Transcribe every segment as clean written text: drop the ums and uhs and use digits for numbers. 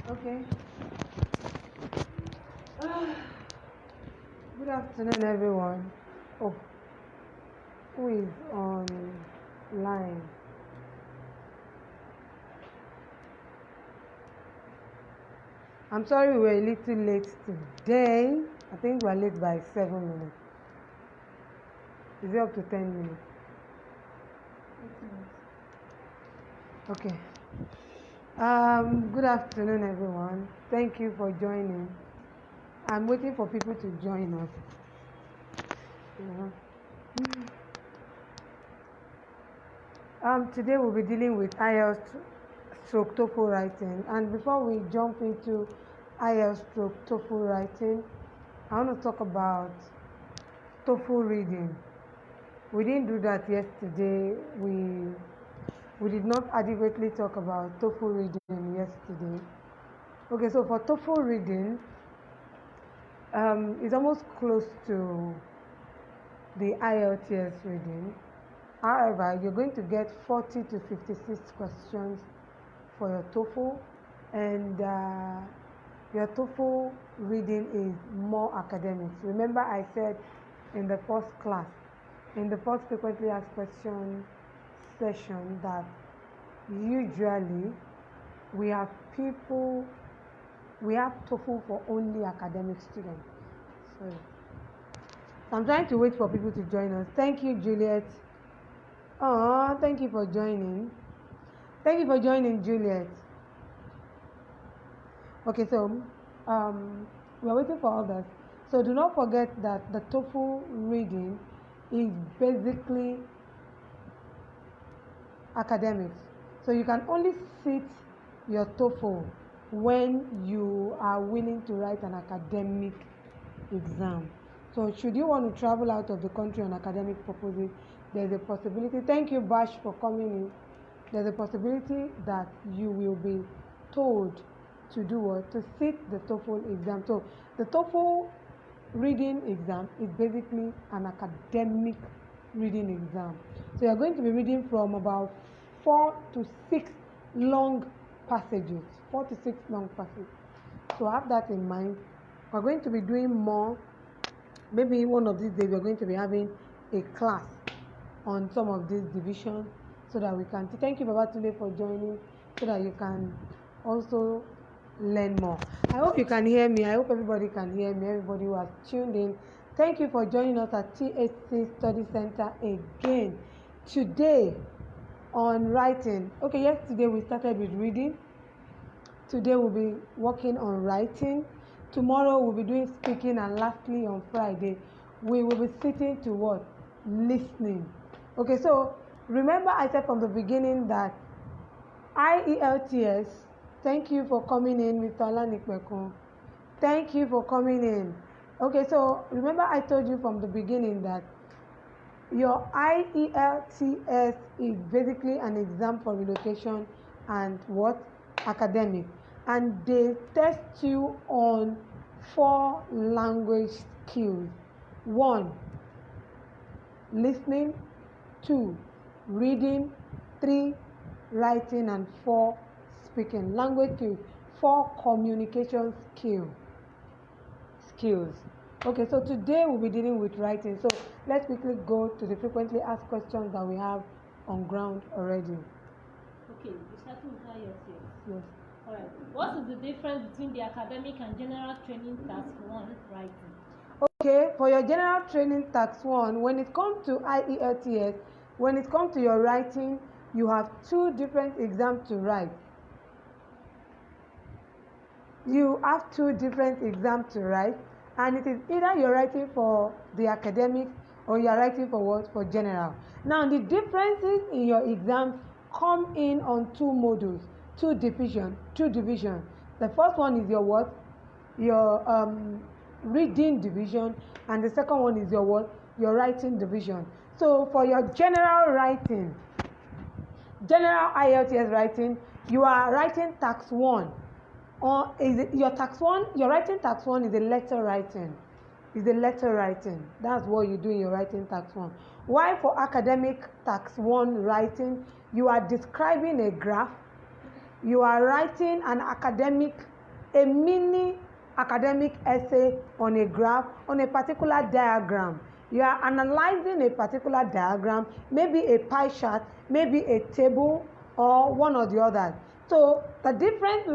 Okay. Good afternoon, everyone. Oh, who is online? I'm sorry we were a little late today. I think we are late by 7 minutes. Is it up to 10 minutes? 8 minutes. Okay. Good afternoon, everyone. Thank you for joining. I'm waiting for people to join us. Today we'll be dealing with IELTS stroke TOEFL writing, and before we jump into IELTS stroke TOEFL writing, I want to talk about TOEFL reading. We didn't do that yesterday. We did not adequately talk about TOEFL reading yesterday. Okay, so for TOEFL reading, it's almost close to the IELTS reading. However, you're going to get 40 to 56 questions for your TOEFL, and your TOEFL reading is more academics. Remember, I said in the first class, in the first frequently asked questions session, that usually we have TOEFL for only academic students. So I'm trying to wait for people to join us. Thank you, Juliet. Oh, thank you for joining. Thank you for joining, Juliet. Okay, so we're waiting for others. So do not forget that the TOEFL reading is basically academics. So you can only sit your TOEFL when you are willing to write an academic exam. So should you want to travel out of the country on academic purposes, there's a possibility. Thank you, Bash, for coming in. There's a possibility that you will be told to do what? To sit the TOEFL exam. So the TOEFL reading exam is basically an academic reading exam. So you're going to be reading from about 4 to 6 long passages. 4 to 6 long passages. So have that in mind. We're going to be doing more. Maybe one of these days we're going to be having a class on some of these divisions so that we can. Thank you, Babatunde, for joining, so that you can also learn more. I hope you can hear me. I hope everybody can hear me. Everybody who has tuned in, thank you for joining us at THC Study Center again. Today on writing. Okay, yesterday we started with reading. Today we'll be working on writing. Tomorrow we'll be doing speaking, and lastly on Friday we will be sitting to what? Listening. Okay, so remember I said from the beginning that IELTS, thank you for coming in, Mr. Olanikpekun. Thank you for coming in. Okay, so remember I told you from the beginning that your IELTS is basically an exam for relocation and what? Academic. And they test you on 4 language skills. 1, listening. 2, reading. 3, writing. And 4, speaking. Language skills. 4 communication skills. Okay, so today we'll be dealing with writing. So let's quickly go to the frequently asked questions that we have on ground already. Okay, we started with IELTS. Yes. Alright. What is the difference between the academic and general training task 1 writing? Okay, for your general training task 1, when it comes to IELTS, when it comes to your writing, you have 2 different exams to write. You have 2 different exams to write, and it is either you're writing for the academics or you're writing for what? For general. Now the differences in your exams come in on 2 modules, 2 divisions. The first one is your what? Your reading division, and the second one is your what? Your writing division. So for your general writing, general IELTS writing, you are writing task 1. Or is it your tax 1? Your writing tax 1 is a letter writing. That's what you do in your writing tax 1. While for academic tax 1 writing, you are describing a graph. You are writing an academic a mini academic essay on a graph, on a particular diagram. You are analyzing a particular diagram, maybe a pie chart, maybe a table, or one or the other. So the difference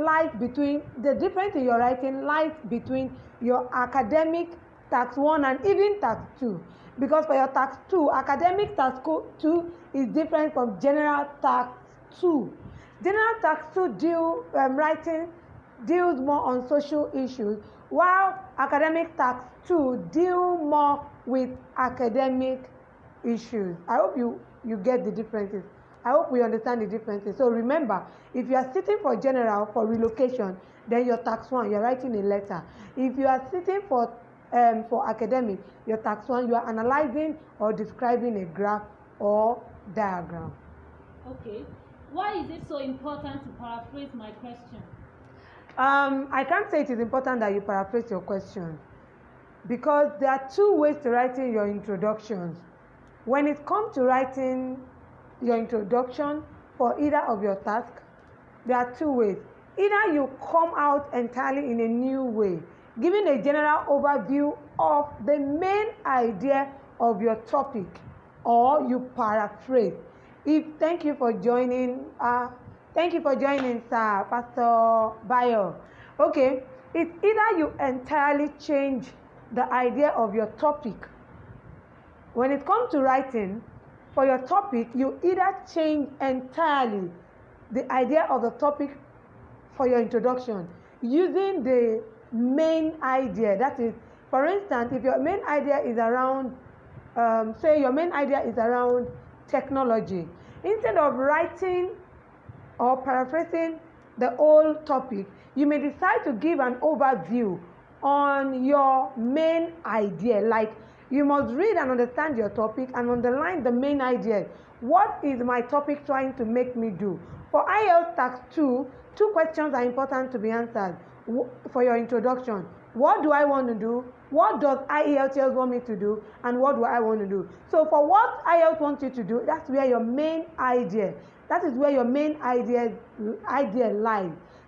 in your writing lies between your academic tax 1 and even tax 2. Because for your tax 2, academic tax 2 is different from general tax 2. General tax 2 writing deals more on social issues, while academic tax 2 deal more with academic issues. I hope you get the differences. I hope we understand the differences. So remember, if you are sitting for general, for relocation, then your tax 1, you're writing a letter. If you are sitting for academic, your tax 1, you are analyzing or describing a graph or diagram. Okay. Why is it so important to paraphrase my question? I can't say it is important that you paraphrase your question, because there are 2 ways to writing your introductions. When it comes to writing your introduction for either of your tasks, there are 2 ways. Either you come out entirely in a new way, giving a general overview of the main idea of your topic, or you paraphrase. Thank you for joining, sir, Pastor Bayo. Okay, it's either you entirely change the idea of your topic. When it comes to writing, for your topic, you either change entirely the idea of the topic for your introduction using the main idea. That is, for instance, if your main idea is around, technology, instead of writing or paraphrasing the whole topic, you may decide to give an overview on your main idea. Like, you must read and understand your topic and underline the main idea. What is my topic trying to make me do? For IELTS tax 2, 2 questions are important to be answered for your introduction. What do I want to do? What does IELTS want me to do? And what do I want to do? So for what IELTS wants you to do, that's where your main idea, that is where your main idea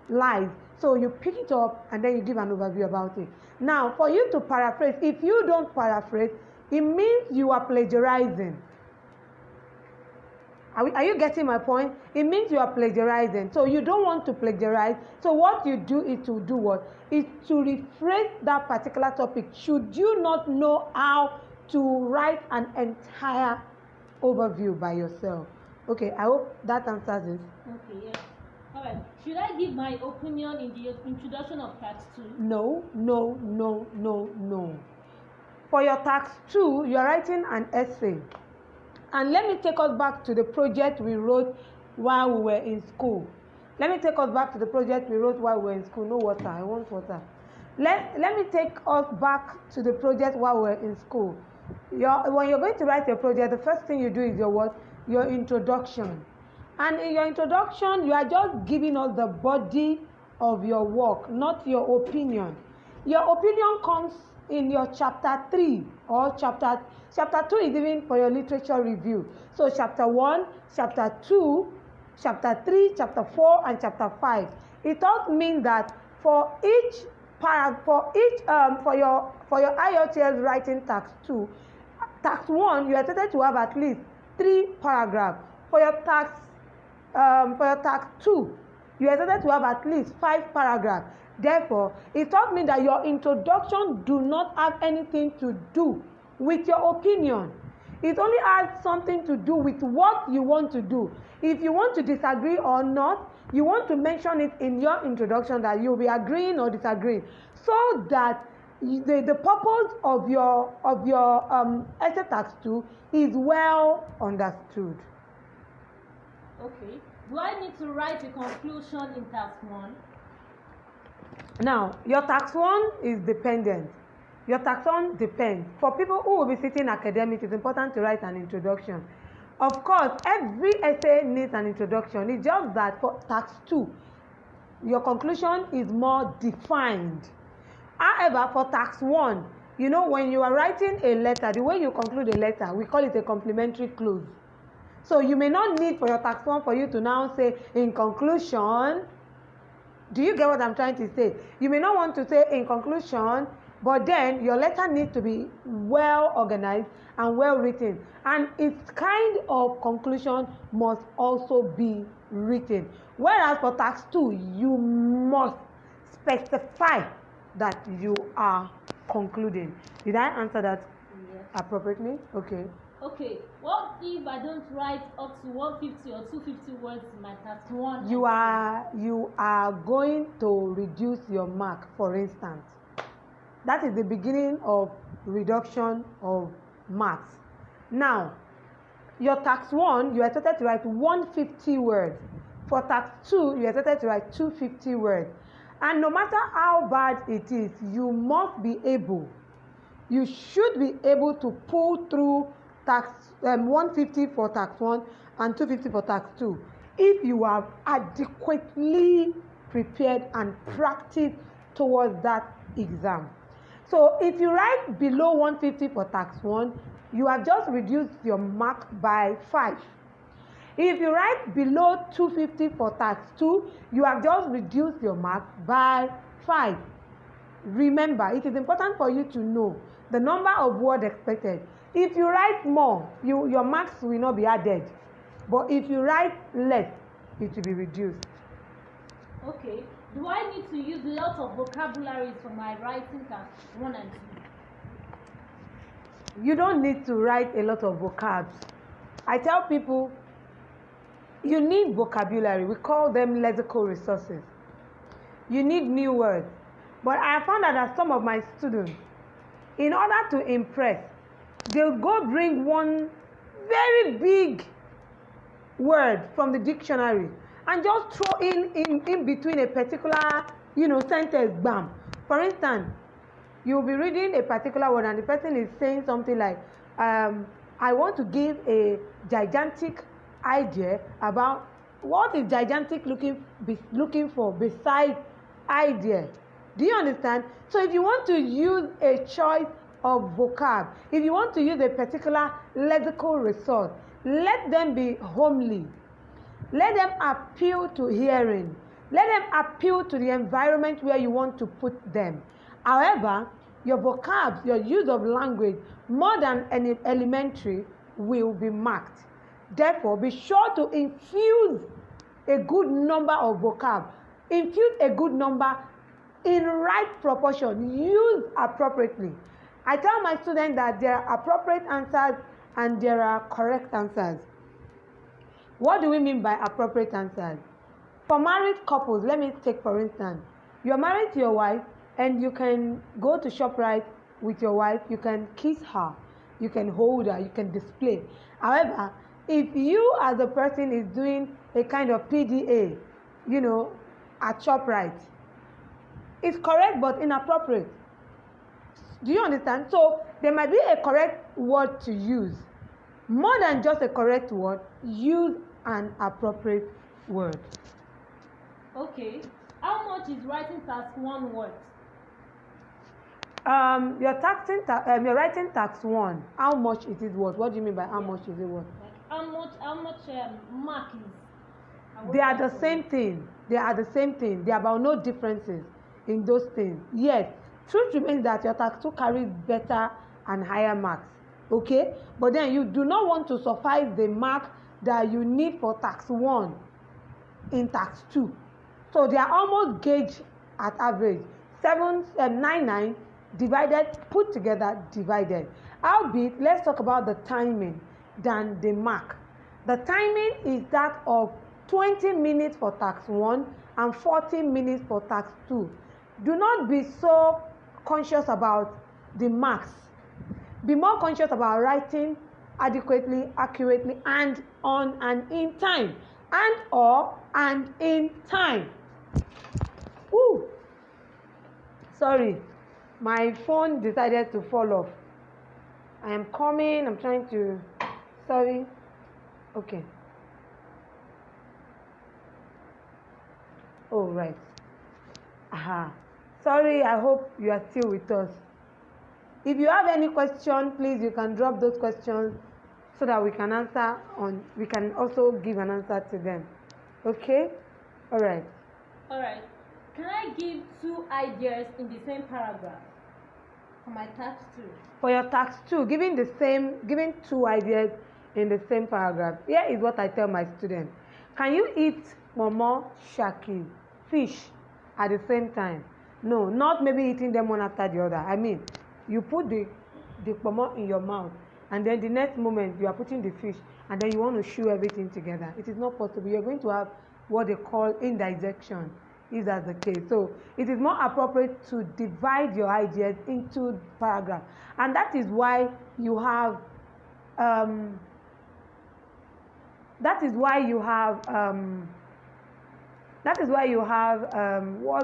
lies. So you pick it up and then you give an overview about it. Now, for you to paraphrase, if you don't paraphrase, it means you are plagiarizing. Are you getting my point? It means you are plagiarizing. So you don't want to plagiarize. So what you do is to do what? Is to rephrase that particular topic. Should you not know how to write an entire overview by yourself? Okay, I hope that answers it. Okay, yes. All right. Should I give my opinion in the introduction of tax 2? No. For your tax 2, you are writing an essay. And let me take us back to the project we wrote while we were in school. No water. I want water. Let me take us back to the project while we were in school. When you're going to write a project, the first thing you do is your introduction. And in your introduction, you are just giving us the body of your work, not your opinion. Your opinion comes in your chapter 3 or chapter 2 is even for your literature review. So chapter 1, chapter 2, chapter 3, chapter 4, and chapter 5. It does mean that for your IELTS writing tax 2, tax 1, you are expected to have at least 3 paragraphs. For your tax 2, you are expected to have at least 5 paragraphs. Therefore, it does mean that your introduction do not have anything to do with your opinion. It only has something to do with what you want to do. If you want to disagree or not, you want to mention it in your introduction that you'll be agreeing or disagreeing, so that the purpose of your essay tax 2 is well understood. Okay. Do I need to write a conclusion in tax 1? Now, your tax 1 is dependent. Your tax 1 depends. For people who will be sitting academic, it's important to write an introduction. Of course, every essay needs an introduction. It's just that for tax 2, your conclusion is more defined. However, for tax 1, when you are writing a letter, the way you conclude a letter, we call it a complementary clause. So you may not need for your tax 1 for you to now say, in conclusion, Do you get what I'm trying to say? You may not want to say in conclusion, but then your letter needs to be well organized and well written. And its kind of conclusion must also be written. Whereas for tax 2, you must specify that you are concluding. Did I answer that appropriately? Okay. Okay, what if I don't write up to 150 or 250 words in my tax 1? You are going to reduce your mark, for instance. That is the beginning of reduction of marks. Now, your tax 1, you are expected to write 150 words. For tax 2, you are expected to write 250 words. And no matter how bad it is, you should be able to pull through tax 150 for tax 1 and 250 for tax 2 if you have adequately prepared and practiced towards that exam. So if you write below 150 for tax 1, you have just reduced your mark by 5. If you write below 250 for tax 2, you have just reduced your mark by 5. Remember, it is important for you to know the number of words expected. If you write more, your marks will not be added. But if you write less, it will be reduced. Okay. Do I need to use lots of vocabularies for my writing task 1 and 2? You don't need to write a lot of vocabs. I tell people, you need vocabulary. We call them lexical resources. You need new words. But I found that some of my students, in order to impress, they'll go bring one very big word from the dictionary and just throw in between a particular sentence, bam. For instance, you'll be reading a particular word and the person is saying something like, I want to give a gigantic idea about what is gigantic looking for besides idea. Do you understand? So if you want to use a choice of vocab, if you want to use a particular lexical resource, let them be homely. Let them appeal to hearing. Let them appeal to the environment where you want to put them. However, your vocabs, your use of language, more than any elementary, will be marked. Therefore, be sure to infuse a good number of vocab. Infuse a good number in right proportion. Use appropriately. I tell my students that there are appropriate answers and there are correct answers. What do we mean by appropriate answers? For married couples, let me take for instance, you're married to your wife and you can go to ShopRite with your wife, you can kiss her, you can hold her, you can display. However, if you as a person is doing a kind of PDA, at ShopRite, it's correct but inappropriate. Do you understand? So there might be a correct word to use. More than just a correct word, use an appropriate word. Okay. How much is writing task 1 worth? You're writing tax 1. How much it is worth? What do you mean by how much is it worth? Like how much mark is? They are the same thing. They are about no differences in those things. Yes, truth remains that your tax 2 carries better and higher marks. Okay? But then you do not want to suffice the mark that you need for tax 1 in tax 2. So they are almost gauged at average. 799 put together divided. Albeit, let's talk about the timing than the mark. The timing is that of 20 minutes for tax 1 and 40 minutes for tax 2. Do not be so conscious about the marks. Be more conscious about writing adequately, accurately, and on and in time. And in time. Ooh. Sorry, my phone decided to fall off. I am coming. I'm trying to. Sorry. Okay. Oh, right. Aha. Sorry, I hope you are still with us. If you have any question, please, you can drop those questions so that we can we can also give an answer to them. Okay? All right. All right. Can I give 2 ideas in the same paragraph for my task 2? For your task 2, giving 2 ideas in the same paragraph. Here is what I tell my students. Can you eat momo, shaki, fish at the same time? No, not maybe eating them one after the other. I mean, you put the momo in your mouth, and then the next moment you are putting the fish, and then you want to chew everything together. It is not possible. You're going to have what they call indigestion, if that's the case. So it is more appropriate to divide your ideas into paragraphs, and that is why you have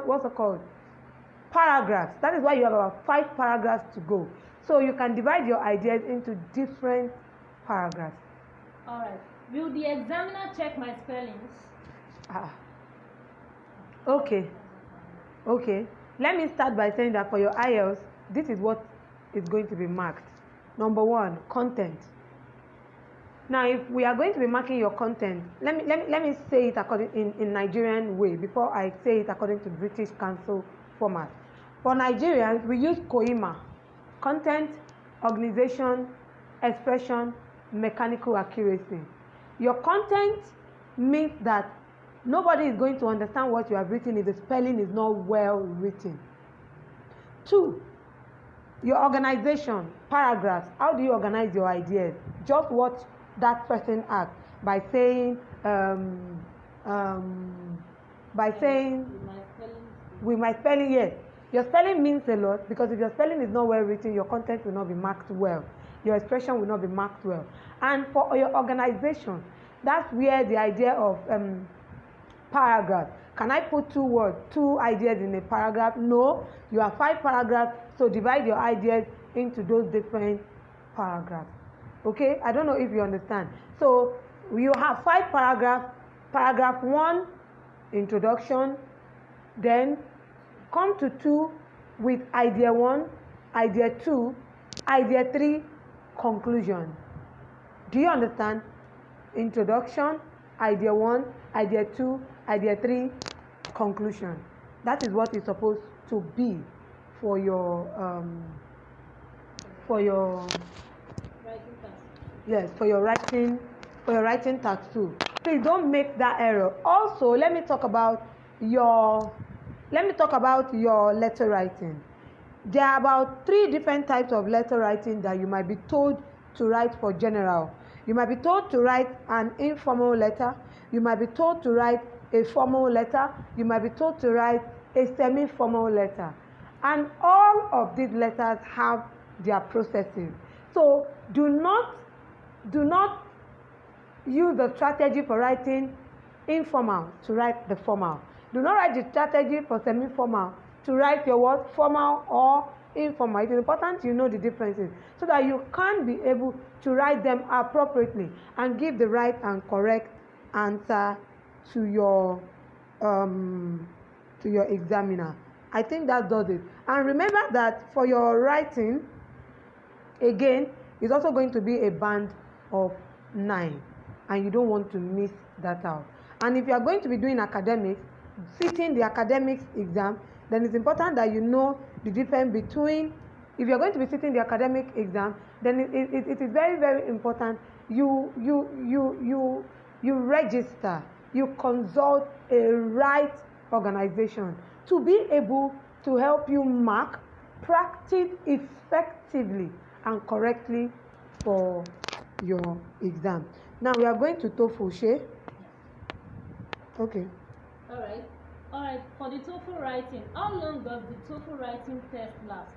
what's it called? Paragraphs. That is why you have about 5 paragraphs to go. So you can divide your ideas into different paragraphs. All right. Will the examiner check my spellings? Okay. Let me start by saying that for your IELTS, this is what is going to be marked. Number 1, content. Now, if we are going to be marking your content, let me say it according in Nigerian way before I say it according to British Council format. For Nigerians, we use COIMA: content, organization, expression, mechanical accuracy. Your content means that nobody is going to understand what you have written if the spelling is not well written. 2, your organization, paragraphs. How do you organize your ideas? Just what that person asked by saying with my spelling, yes. Your spelling means a lot, because if your spelling is not well written, your content will not be marked well. Your expression will not be marked well. And for your organization, that's where the idea of paragraph. Can I put 2 ideas in a paragraph? No. You have 5 paragraphs, so divide your ideas into those different paragraphs. Okay? I don't know if you understand. So you have 5 paragraphs. Paragraph 1, introduction. Then come to 2 with idea 1, idea 2, idea 3, conclusion. Do you understand? Introduction, idea 1, idea 2, idea 3, conclusion. That is what is supposed to be for your writing task 2. Please don't make that error. Also, let me talk about your letter writing. There are about 3 different types of letter writing that you might be told to write for general. You might be told to write an informal letter. You might be told to write a formal letter. You might be told to write a semi-formal letter. And all of these letters have their processes. So do not use the strategy for writing informal to write the formal. Do not write the strategy for semi-formal to write your word formal or informal. It is important you know the differences so that you can be able to write them appropriately and give the right and correct answer to your examiner. I think that does it. And remember that for your writing, again, it's also going to be a band of 9, and you don't want to miss that out. And if you are going to be doing academics, sitting the academics exam, then it's important that you know the difference between, if you're going to be sitting the academic exam, then it is very, very important you register, you consult a right organization to be able to help you mark, practice effectively and correctly for your exam. Now we are going to TOEFL, Shay. Okay. All right. For the TOEFL writing, how long does the TOEFL writing test last?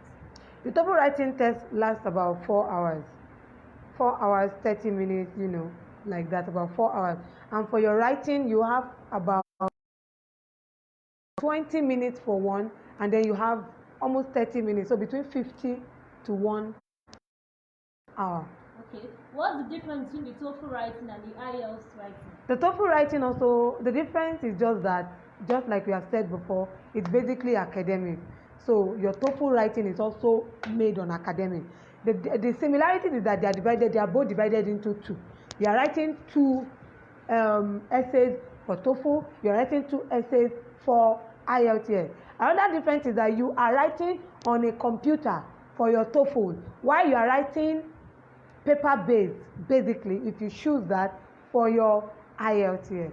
The TOEFL writing test lasts about 4 hours. 4 hours, 30 minutes, like that, about 4 hours. And for your writing, you have about 20 minutes for one, and then you have almost 30 minutes. So between 50 to 1 hour. Okay. What's the difference between the TOEFL writing and the IELTS writing? The TOEFL writing also, the difference is just that, just like we have said before, it's basically academic. So your TOEFL writing is also made on academic. The similarity is that they are both divided into 2. You are writing 2 essays for TOEFL, you are writing 2 essays for IELTS. Another difference is that you are writing on a computer for your TOEFL, while you are writing paper-based, basically, if you choose that, for your IELTS.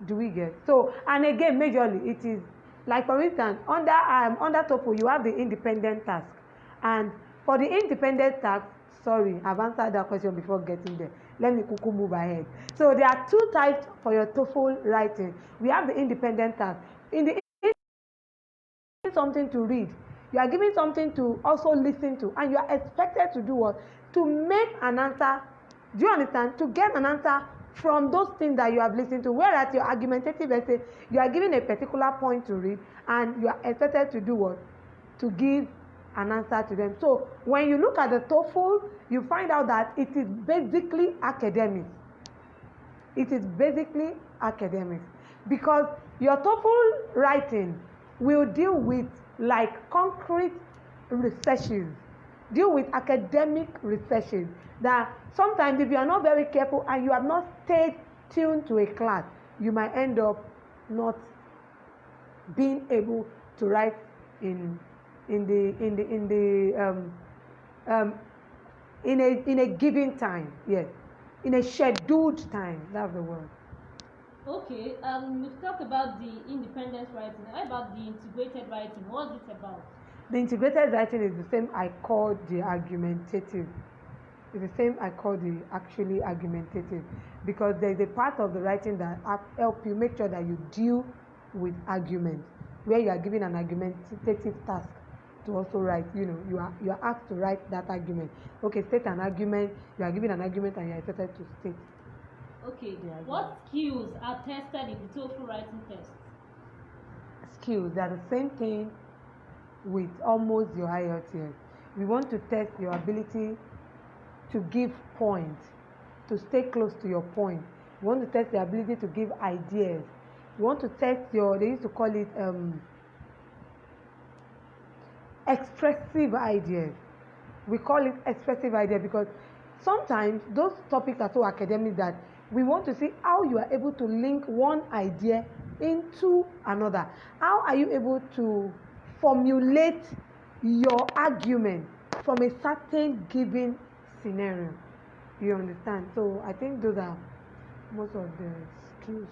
Do we get? So, and again, majorly, it is, like for instance, under TOEFL, you have the independent task. And for the independent task, sorry, I've answered that question before getting there. Let me quickly move ahead. So there are two types for your TOEFL writing. We have the independent task. In the something to read, you are given something to also listen to, and you are expected to do what? To make an answer. Do you understand? To get an answer from those things that you have listened to. Whereas your argumentative essay, you are given a particular point to read, and you are expected to do what? To give an answer to them. So when you look at the TOEFL, you find out that it is basically academic. It is basically academic, because your TOEFL writing will deal with like concrete researches, deal with academic researches that sometimes if you are not very careful and you have not stayed tuned to a class, you might end up not being able to write in a given time. Yes, in a scheduled time. That's the word. Okay, we've talked about the independent writing. How about the integrated writing? What's it about? The integrated writing is the same I call the argumentative. It's the same I call the actually argumentative, because there is a part of the writing that help you make sure that you deal with argument, where you are given an argumentative task to also write. You are asked to write that argument. Okay, state an argument. You are given an argument and you are expected to state. Okay, what skills are tested in the TOEFL writing test? Skills, they are the same thing with almost your IELTS. We want to test your ability to give points, to stay close to your point. We want to test the ability to give ideas. We want to test they used to call it expressive ideas. We call it expressive ideas because sometimes those topics are so academic that we want to see how you are able to link one idea into another. How are you able to formulate your argument from a certain given scenario? You understand? So I think those are most of the skills.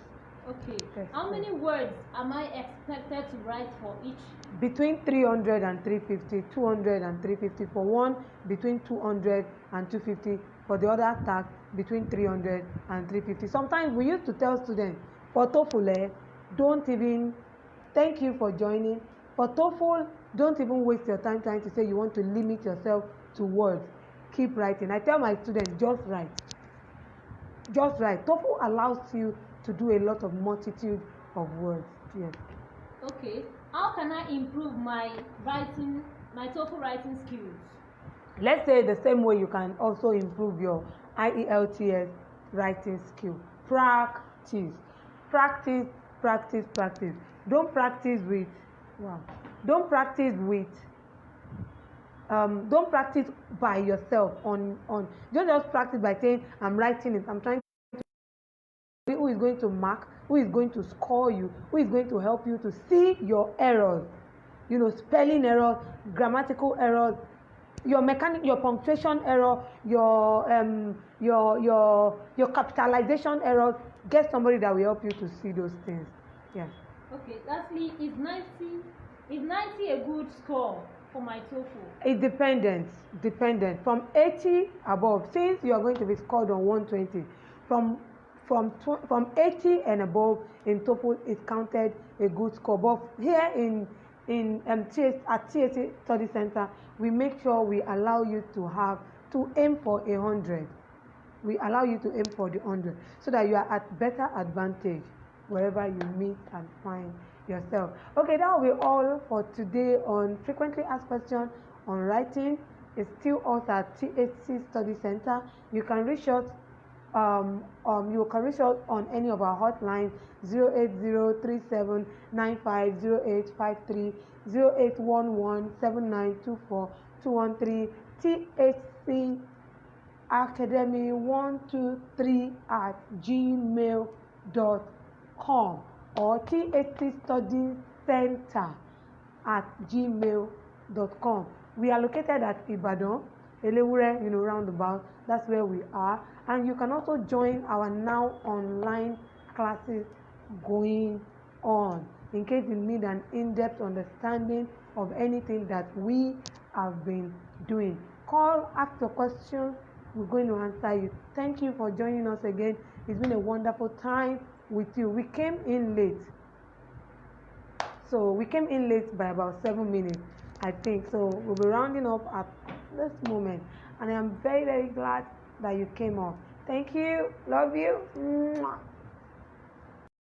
Okay. How many words am I expected to write for each? Between 300 and 350, 200 and 350 for one, between 200 and 250 for the other task, between 300 and 350. Sometimes we used to tell students, for TOEFL, thank you for joining. For TOEFL, don't even waste your time trying to say you want to limit yourself to words. Keep writing. I tell my students, just write. Just write. TOEFL allows you to do a lot of multitude of words. Yes. Okay. How can I improve my TOEFL writing skills? Let's say the same way you can also improve your IELTS writing skill. Practice. Practice, practice, practice. Don't practice by yourself on don't just practice by saying I'm writing it, I'm trying to see who is going to mark, who is going to score you, who is going to help you to see your errors, spelling errors, grammatical errors, your punctuation error, your capitalization errors. Get somebody that will help you to see those things. Yeah. Okay, lastly, is 90 a good score for my TOEFL? It dependent. From 80 above, since you are going to be scored on 120, from 80 and above in TOEFL is counted a good score. But here at TSA Study Center, we make sure we allow you to aim for 100. We allow you to aim for the 100 so that you are at better advantage wherever you meet and find yourself. Okay, that will be all for today on frequently asked questions on writing. It's still us at THC Study Center. You can reach us on any of our hotlines: 08037950853, 08117924 THC Academy 123@gmail.com or THC Study center@gmail.com. We are located at Ibadan, Elewure, roundabout. That's where we are. And you can also join our now online classes going on in case you need an in-depth understanding of anything that we have been doing. Call, ask your questions. We're going to answer you. Thank you for joining us again. It's been a wonderful time with you. We came in late. So we came in late by about 7 minutes, I think. So we'll be rounding up at this moment. And I'm very, very glad that you came on. Thank you. Love you. Mwah.